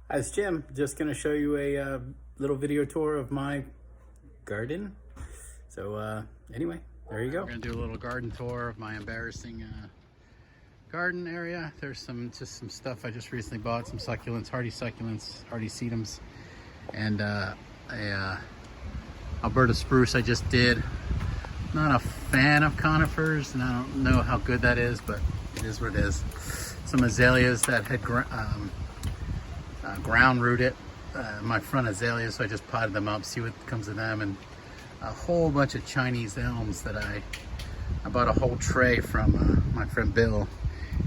Hi, it's Jim. Just going to show you a little video tour of my garden. So anyway, there you go. We're going to do a little garden tour of my embarrassing garden area. There's just some stuff I just recently bought, some succulents, hardy sedums, and Alberta spruce I just did. Not a fan of conifers, and I don't know how good that is, but it is what it is. Some azaleas that had ground rooted my front azaleas, so I just potted them up, see what comes of them, and a whole bunch of Chinese elms that I bought a whole tray from my friend Bill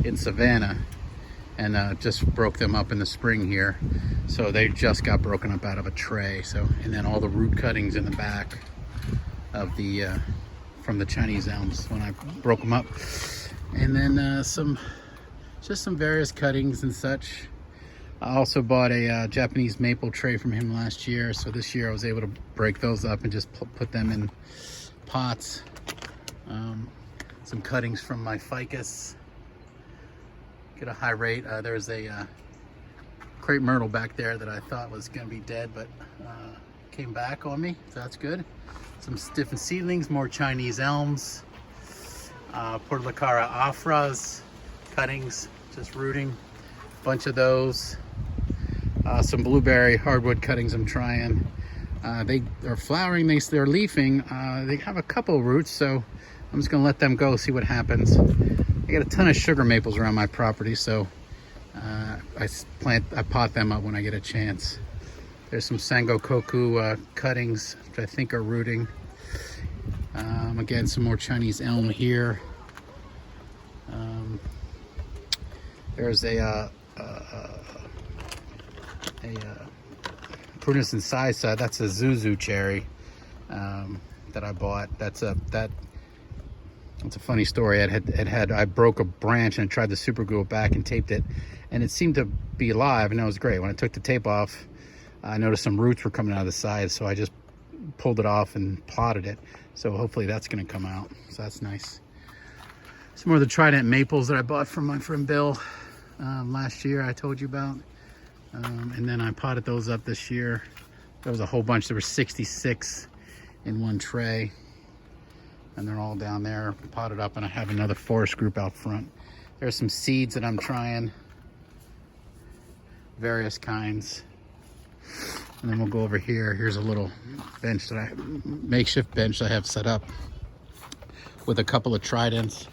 in Savannah, and just broke them up in the spring here, so they just got broken up out of a tray. So, and then all the root cuttings in the back of the from the Chinese elms when I broke them up, and then just some various cuttings and such. I also bought a Japanese maple tray from him last year, so this year I was able to break those up and just put them in pots. Some cuttings from my ficus. Get a high rate. There's a crepe myrtle back there that I thought was going to be dead, but came back on me, so that's good. Some different seedlings, more Chinese elms, Portulacara afras, cuttings, just rooting, bunch of those. Some blueberry hardwood cuttings I'm trying. They are flowering, they're leafing. They have a couple roots, so I'm just gonna let them go, see what happens. I got a ton of sugar maples around my property, so I pot them up when I get a chance. There's some Sangokoku cuttings, which I think are rooting. Again, some more Chinese elm here. There's a Prunus incisa. That's a Zuzu cherry that I bought. That's a funny story. I broke a branch and I tried to super glue it back and taped it, and it seemed to be alive, and that was great. When I took the tape off, I noticed some roots were coming out of the side, so I just pulled it off and potted it. So hopefully that's going to come out. So that's nice. Some more of the Trident maples that I bought from my friend Bill last year, I told you about. And then I potted those up this year. There was a whole bunch. There were 66 in one tray, and they're all down there potted up, and I have another forest group out front. There's some seeds that I'm trying, various kinds. And then we'll go over here. Here's a little bench makeshift bench I have set up with a couple of Tridents.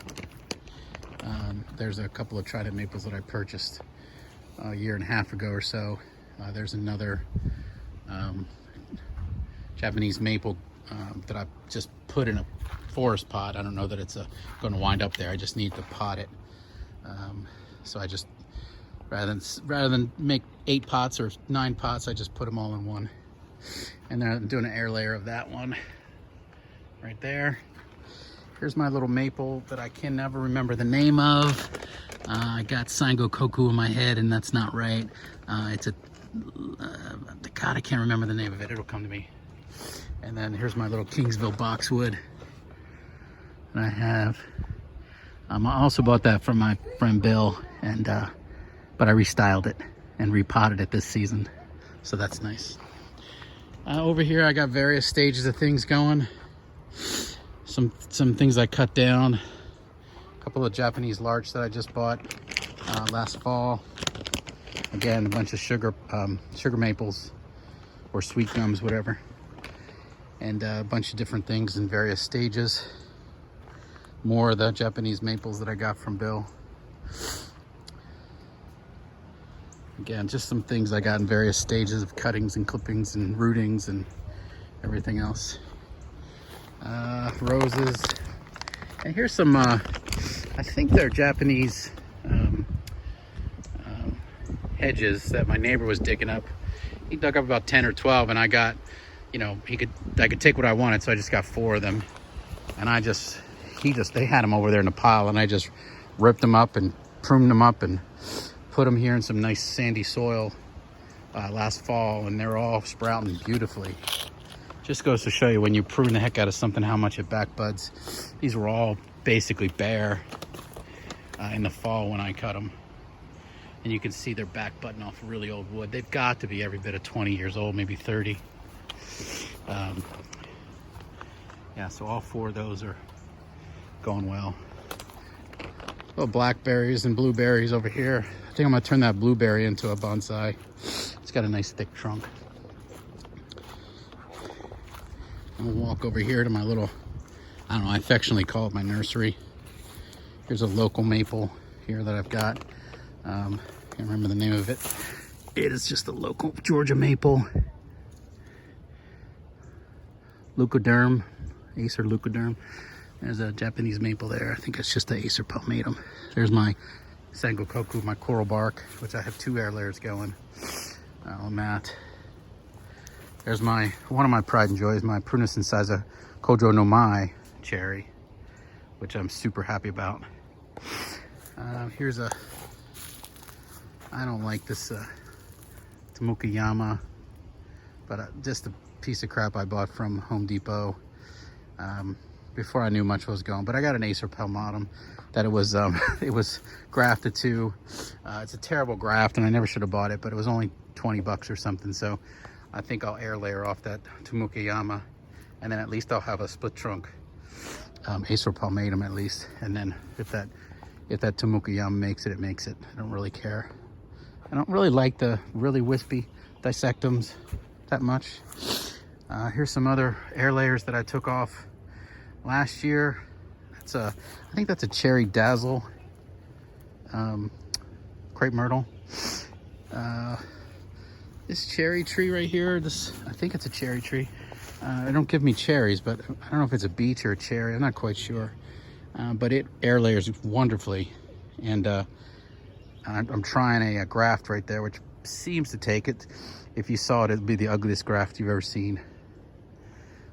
There's a couple of Trident maples that I purchased a year and a half ago or so. There's another Japanese maple that I just put in a forest pot. I don't know that it's going to wind up there. I just need to pot it. So I just, rather than make 8 pots or 9 pots, I just put them all in one. And then I'm doing an air layer of that one right there. Here's my little maple that I can never remember the name of. I got Sangokoku in my head, and that's not right. God, I can't remember the name of it. It'll come to me. And then here's my little Kingsville boxwood. And I also bought that from my friend Bill, and but I restyled it and repotted it this season, so that's nice. Over here I got various stages of things going. Some things I cut down. A couple of Japanese larch that I just bought last fall. Again, a bunch of sugar maples or sweet gums, whatever, and a bunch of different things in various stages. More of the Japanese maples that I got from Bill. Again, just some things I got in various stages of cuttings and clippings and rootings and everything else. Roses. And here's some, I think they're Japanese hedges that my neighbor was digging up. He dug up about 10 or 12, and I got, I could take what I wanted, so I just got 4 of them. And they had them over there in a pile, and I just ripped them up and pruned them up and put them here in some nice sandy soil last fall, and they're all sprouting beautifully. Just goes to show you, when you prune the heck out of something, how much it backbuds. These were all basically bare in the fall when I cut them. and you can see they're back button off really old wood. They've got to be every bit of 20 years old, maybe 30. Yeah, so all 4 of those are going well. Little blackberries and blueberries over here. I think I'm gonna turn that blueberry into a bonsai. It's got a nice thick trunk. I'll walk over here to my little, I don't know, I affectionately call it my nursery. Here's a local maple here that I've got. Can't remember the name of it. It is just a local Georgia maple. Leucoderm, Acer leucoderm. There's a Japanese maple there. I think it's just the Acer palmatum. There's my Sengokoku, my coral bark, which I have 2 air layers going on that. There's one of my pride and joys, my Prunus incisa Kojo no Mai cherry, which I'm super happy about. Here's I don't like this Tamukayama, but just a piece of crap I bought from Home Depot before I knew much was going. But I got an Acer palmatum that it was grafted to. It's a terrible graft, and I never should have bought it, but it was only 20 bucks or something. So I think I'll air layer off that Tamukayama, and then at least I'll have a split trunk Acer palmatum at least. And then if that Tamukayama makes it, it makes it. I don't really care. I don't really like the really wispy dissectums that much. Here's some other air layers that I took off last year. I think that's a cherry dazzle crepe myrtle. This cherry tree right here, I think it's a cherry tree. It don't give me cherries, but I don't know if it's a beech or a cherry. I'm not quite sure. But it air layers wonderfully. And I'm trying a graft right there, which seems to take it. If you saw it, it'd be the ugliest graft you've ever seen.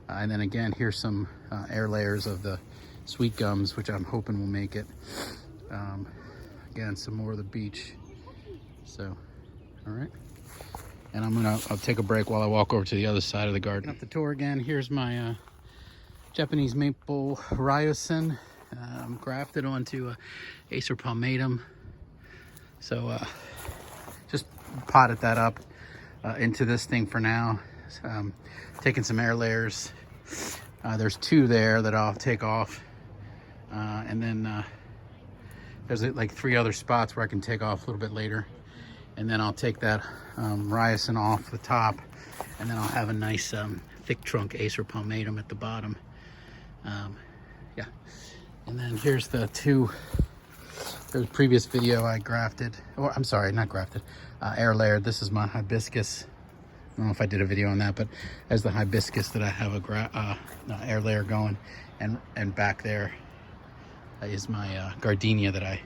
And then again, here's some air layers of the sweet gums, which I'm hoping will make it. Again, some more of the beech. So, all right. And I'll take a break while I walk over to the other side of the garden. Up the tour again. Here's my Japanese maple ryosin, grafted onto Acer palmatum. So just potted that up into this thing for now. Taking some air layers. There's 2 there that I'll take off, and then there's like 3 other spots where I can take off a little bit later, and then I'll take that ryosin off the top, and then I'll have a nice thick trunk Acer palmatum at the bottom. Yeah, and then here's the 2. There's a previous video I grafted, or I'm sorry, not grafted, air layered. This is my hibiscus. I don't know if I did a video on that, but as the hibiscus that I have a air layer going, and back there is my gardenia that I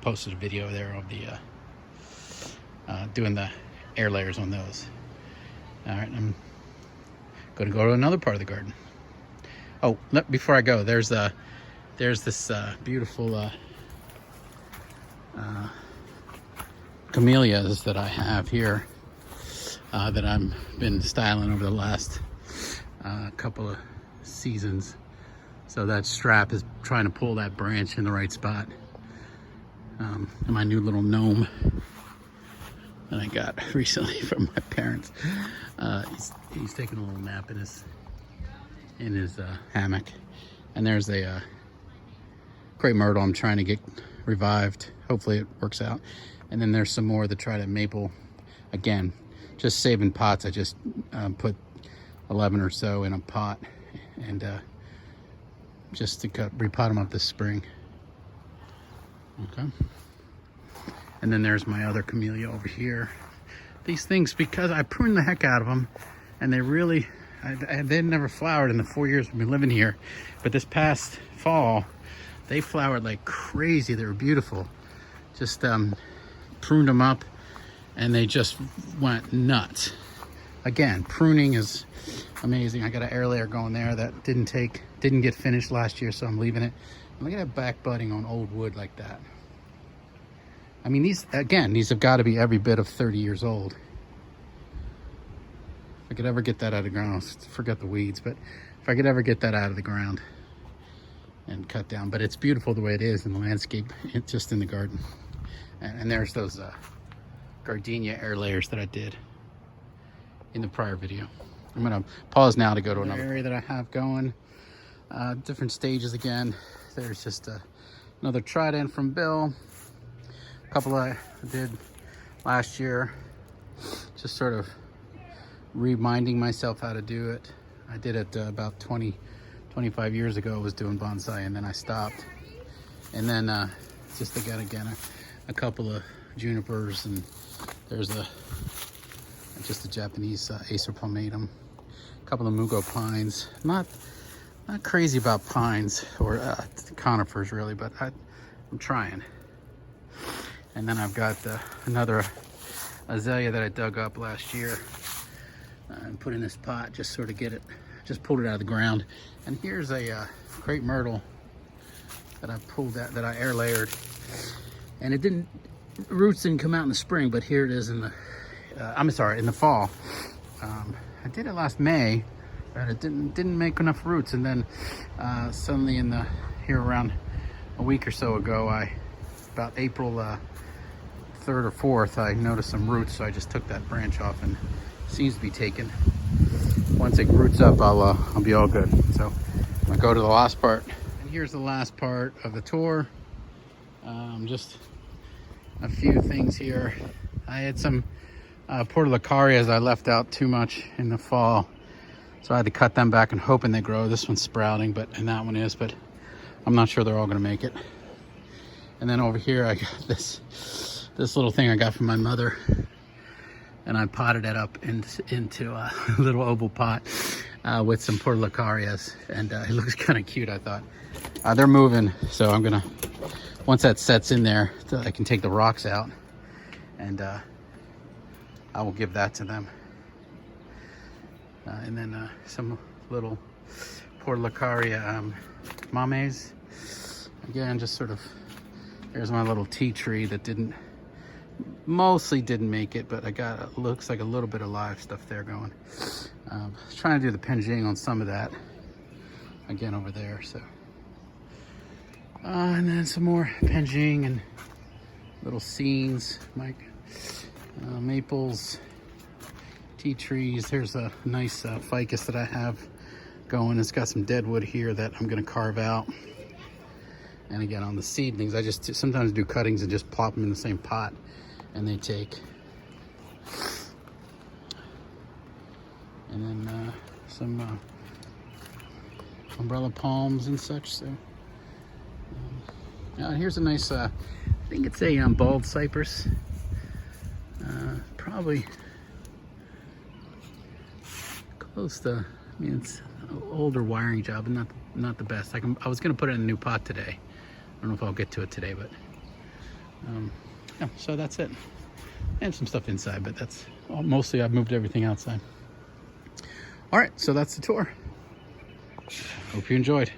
posted a video there of the doing the air layers on those. All right, I'm going to go to another part of the garden. Oh, before I go, there's this beautiful camellias that I have here. That I've been styling over the last couple of seasons. So that strap is trying to pull that branch in the right spot. And my new little gnome that I got recently from my parents. He's taking a little nap in his hammock. And there's a crepe myrtle I'm trying to get revived. Hopefully it works out. And then there's some more that try to maple again. Just saving pots. I just put 11 or so in a pot, and just to repot them up this spring. Okay. And then there's my other camellia over here. These things, because I pruned the heck out of them, and they really, they've never flowered in the 4 years we've been living here. But this past fall, they flowered like crazy. They were beautiful. Just pruned them up, and they just went nuts. Again, pruning is amazing. I got an air layer going there that didn't get finished last year, so I'm leaving it. And look at that back budding on old wood like that. I mean, these have got to be every bit of 30 years old. If I could ever get that out of the ground, forget the weeds, but if I could ever get that out of the ground and cut down. But it's beautiful the way it is in the landscape, it's just in the garden. And there's those gardenia air layers that I did in the prior video. I'm gonna pause now to go to another area that I have going. Different stages again. There's just another trident from Bill. A couple I did last year. Just sort of reminding myself how to do it. I did it about 25 years ago. I was doing bonsai, and then I stopped. And then just again a couple of junipers, and there's just a Japanese Acer palmatum, a couple of mugo pines. Not crazy about pines or conifers really, but I'm trying. And then I've got another azalea that I dug up last year and put in this pot, just sort of just pulled it out of the ground. And here's a crepe myrtle that I pulled out, that I air layered, and roots didn't come out in the spring, but here it is in the in the fall. I did it last May, but it didn't make enough roots, and then suddenly here around a week or so ago, about April 3rd or 4th, I noticed some roots, so I just took that branch off, and it seems to be taken. Once it roots up, I'll be all good. So I'm gonna go to the last part, and here's the last part of the tour. Just a few things here. I had some portulacarias I left out too much in the fall, so I had to cut them back and hoping they grow. This one's sprouting, and that one is, but I'm not sure they're all gonna make it. And then over here I got this little thing I got from my mother, and I potted it up into a little oval pot with some portulacarias, and it looks kind of cute, I thought. They're moving, so I'm gonna, once that sets in there, I can take the rocks out, and I will give that to them. And then some little portulacaria mames. Again, just sort of, there's my little tea tree that mostly didn't make it, but I got, looks like a little bit of live stuff there going. I was trying to do the penjing on some of that, again over there, so. And then some more penjing and little scenes, maples, tea trees. There's a nice ficus that I have going. It's got some dead wood here that I'm gonna carve out. And again, on the seedlings, I just sometimes do cuttings and just plop them in the same pot, and they take. And then some umbrella palms and such. So here's a nice, I think it's a bald cypress. Probably close to, I mean, it's an older wiring job and not the best. I was gonna put it in a new pot today. I don't know if I'll get to it today, but yeah, so that's it. I have some stuff inside, but that's mostly, I've moved everything outside. All right, so that's the tour. Hope you enjoyed.